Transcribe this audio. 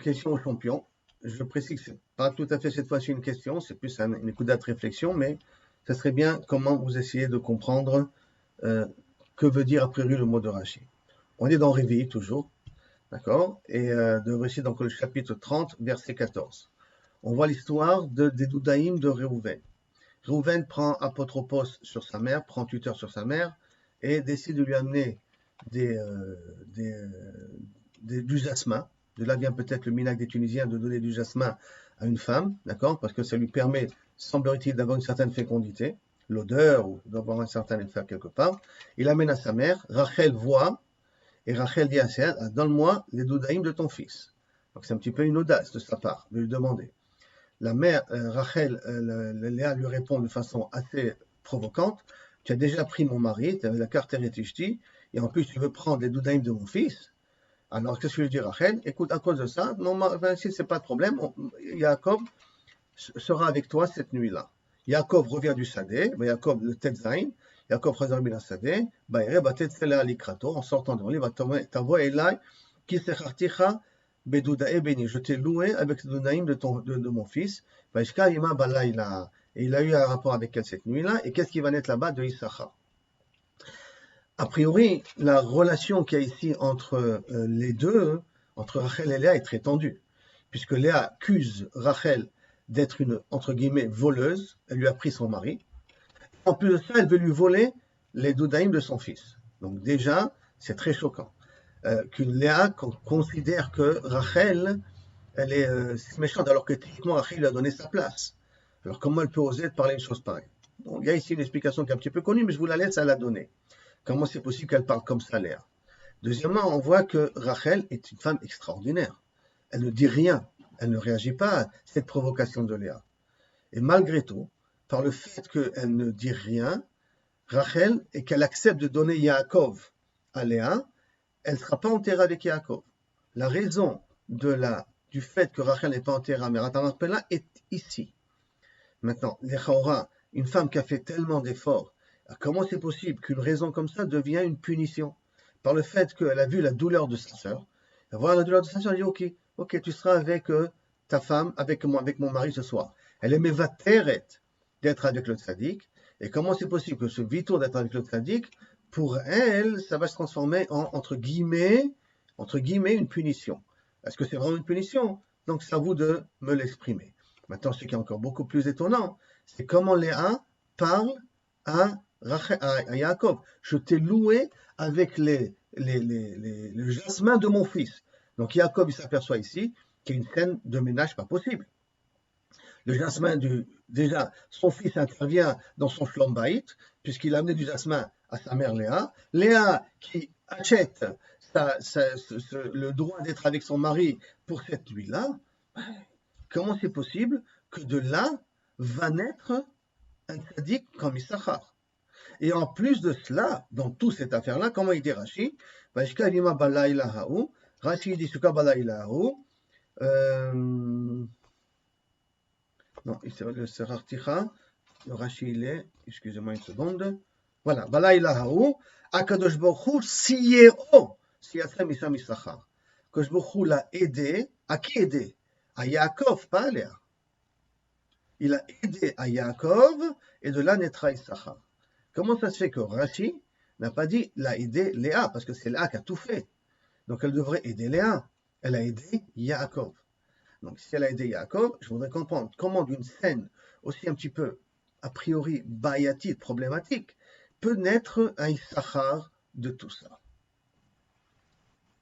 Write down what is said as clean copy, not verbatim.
question au champion. Je précise que ce n'est pas tout à fait cette fois-ci une question, c'est plus une écoute de réflexion, mais ça serait bien comment vous essayez de comprendre que veut dire a priori le mot de Rashi. On est dans Réveil toujours, d'accord? Et de Rashi, donc le chapitre 30, verset 14. On voit l'histoire des Doudaïm de Réhouven. Réhouven prend apotropos sur sa mère, prend tuteur sur sa mère, et décide de lui amener du jasmin. De là vient peut-être le minhag des Tunisiens de donner du jasmin à une femme, d'accord? Parce que ça lui permet, semblerait-il, d'avoir une certaine fécondité, l'odeur, ou d'avoir un certain effet quelque part. Il amène à sa mère, Rachel voit, et Rachel dit à Serge, donne-moi les doudaïm de ton fils. Donc c'est un petit peu une audace de sa part, de lui demander. La mère, Rachel, Léa lui répond de façon assez provocante, tu as déjà pris mon mari, tu avais la carte Eretishti, et en plus tu veux prendre les doudaïm de mon fils. Alors, qu'est-ce que je dis, Rachel? Écoute, à cause de ça, si c'est pas de problème, Yaakov sera avec toi cette nuit-là. Yaakov revient du Sadé, Yaakov le Tetzain, Yaakov revient du Sadé, en sortant de mon livre, ta voix est là, qui secharticha bedoudae beni, je t'ai loué avec le doudaïm de mon fils, et il a eu un rapport avec elle cette nuit-là, et qu'est-ce qui va naître là-bas de Issachar? A priori, la relation qu'il y a ici entre les deux, entre Rachel et Léa, est très tendue, puisque Léa accuse Rachel d'être une, entre guillemets, voleuse, elle lui a pris son mari. En plus de ça, elle veut lui voler les doudaïm de son fils. Donc déjà, c'est très choquant. Qu'une Léa considère que Rachel, elle est méchante, alors que techniquement, Rachel lui a donné sa place. Alors comment elle peut oser de parler une chose pareille? Donc, il y a ici une explication qui est un petit peu connue, mais je vous la laisse à la donner. Comment c'est possible qu'elle parle comme ça, Léa? Deuxièmement, on voit que Rachel est une femme extraordinaire. Elle ne dit rien, elle ne réagit pas à cette provocation de Léa. Et malgré tout, par le fait qu'elle ne dit rien, Rachel, et qu'elle accepte de donner Yaakov à Léa, elle ne sera pas enterrée avec Yaakov. La raison du fait que Rachel n'est pas enterrée à Merat-Marpella est ici. Maintenant, l'Echaora, une femme qui a fait tellement d'efforts, comment c'est possible qu'une raison comme ça devienne une punition? Par le fait qu'elle a vu la douleur de sa sœur. Elle voit la douleur de sa sœur, elle dit ok, tu seras avec ta femme, avec mon mari ce soir. Elle aimait vateret d'être avec le tzaddik. Et comment c'est possible que ce vitour d'être avec le tzaddik, pour elle, ça va se transformer en, entre guillemets, une punition. Est-ce que c'est vraiment une punition? Donc c'est à vous de me l'exprimer. Maintenant, ce qui est encore beaucoup plus étonnant, c'est comment Léa parle à Yaakov. Je t'ai loué avec le jasmin de mon fils. Donc Yaakov, il s'aperçoit ici qu'il y a une scène de ménage pas possible. Le jasmin déjà, son fils intervient dans son shlombaït, puisqu'il a amené du jasmin à sa mère Léa. Léa qui achète le droit d'être avec son mari pour cette nuit-là. Comment c'est possible que de là va naître un tzaddik comme Issachar? Et en plus de cela, dans toute cette affaire-là, comment il dit Rashi? Rashi dit Suka balayla haou. Non, le Serarticha, le Rashi il est, excusez-moi une seconde. Voilà, balayla haou, Akadosh Baruch Hu siyeo, siyatsa misam Issachar. Akadosh Baruch Hu l'a aidé, à qui aider? À Yaakov, pas à Léa. Il a aidé à Yaakov, et de là naîtra Issachar. Comment ça se fait que Rashi n'a pas dit l'a aidé Léa, parce que c'est Léa qui a tout fait. Donc elle devrait aider Léa. Elle a aidé Yaakov. Donc si elle a aidé Yaakov, je voudrais comprendre comment d'une scène aussi un petit peu, a priori, bayatite, problématique, peut naître un Issachar de tout ça.